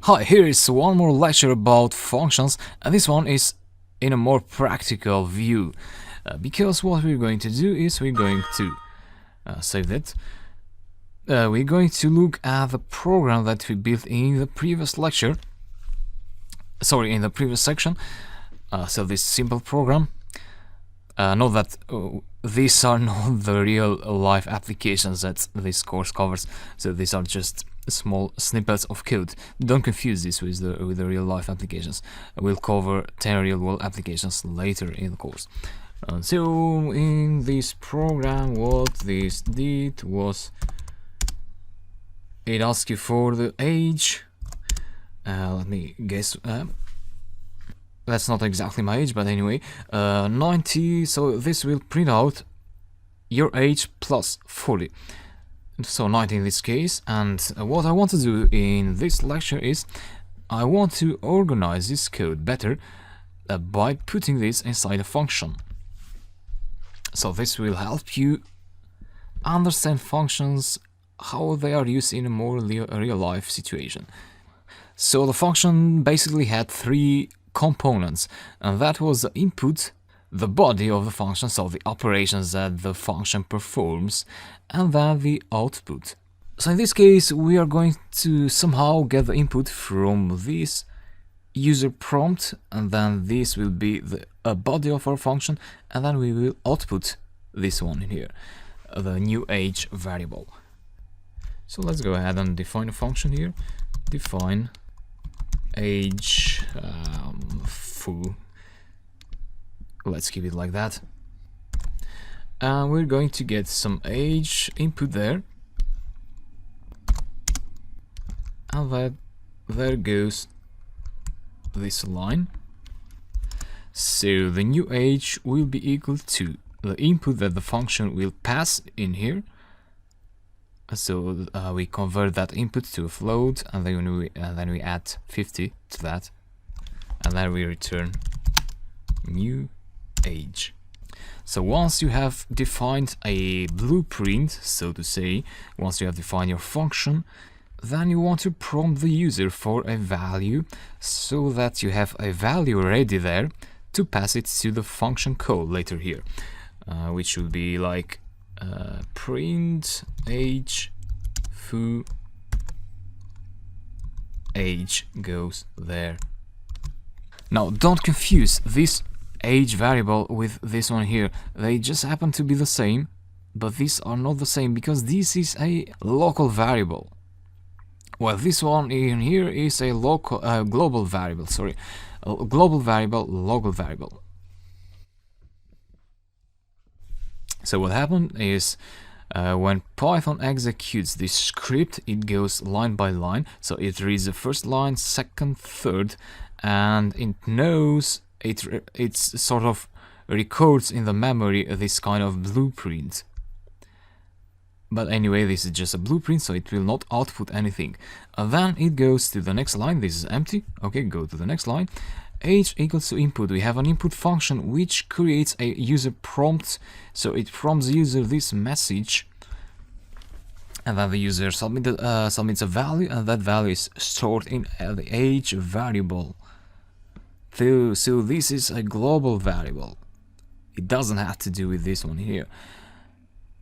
Hi, here is one more lecture about functions, and this one is in a more practical view, because what we're going to do is we're going to save that. We're going to look at the program that we built in the previous lecture. Sorry, in the previous section. So this simple program. Note that these are not the real life applications that this course covers. So these are just small snippets of code. Don't confuse this with the real life applications. We'll cover 10 real world applications later in the course. So in this program, what this did was it asks you for the age. Let me guess. That's not exactly my age, but anyway, 90. So this will print out your age plus 40. So 90 in this case. And what I want to do in this lecture is I want to organize this code better by putting this inside a function. So this will help you understand functions, how they are used in a more real life situation. So the function basically had three components, and that was the input, the body of the function, so the operations that the function performs, and then the output. So in this case, we are going to somehow get the input from this user prompt, and then this will be the body of our function, and then we will output this one in here, the new age variable. So let's go ahead and define a function here. Define age foo. Let's keep it like that. And we're going to get some age input there. And there goes this line. So the new age will be equal to the input that the function will pass in here. So we convert that input to a float, and then we add 50 to that, and then we return new age. So once you have defined a blueprint, so to say, once you have defined your function, then you want to prompt the user for a value so that you have a value ready there to pass it to the function call later here, which would be like print age foo age goes there. Now don't confuse this age variable with this one here. They just happen to be the same, but these are not the same because this is a local variable. Well, this one in here is a local global variable. Sorry, a global variable, local variable. So what happened is when Python executes this script, it goes line by line. So it reads the first line, second, third, and it knows it's sort of records in the memory this kind of blueprint. But anyway, this is just a blueprint, so it will not output anything. And then it goes to the next line. This is empty. Okay, go to the next line. Age equals to input. We have an input function which creates a user prompt, so it prompts the user this message, and then the user submits a value, and that value is stored in the age variable. So this is a global variable. It doesn't have to do with this one here.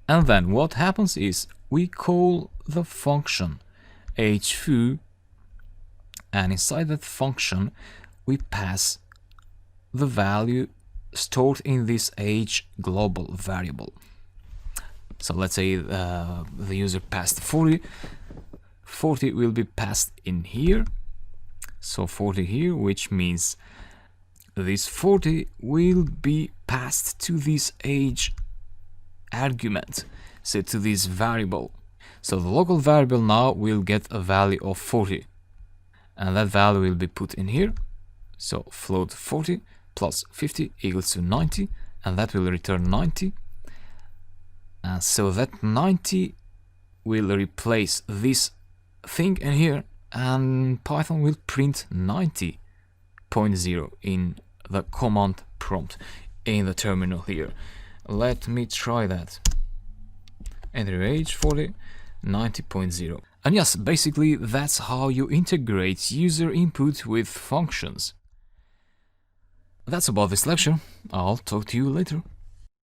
And then what happens is we call the function agefoo, and inside that function we pass the value stored in this age global variable. So let's say the user passed 40. 40 will be passed in here. So 40 here, which means this 40 will be passed to this age argument, so to this variable. So the local variable now will get a value of 40, and that value will be put in here. So float 40 plus 50 equals to 90, and that will return 90. And so that 90 will replace this thing in here, and Python will print 90.0 in the command prompt in the terminal here. Let me try that. Enter age 40, 90.0. And yes, basically that's how you integrate user input with functions. That's about this lecture. I'll talk to you later.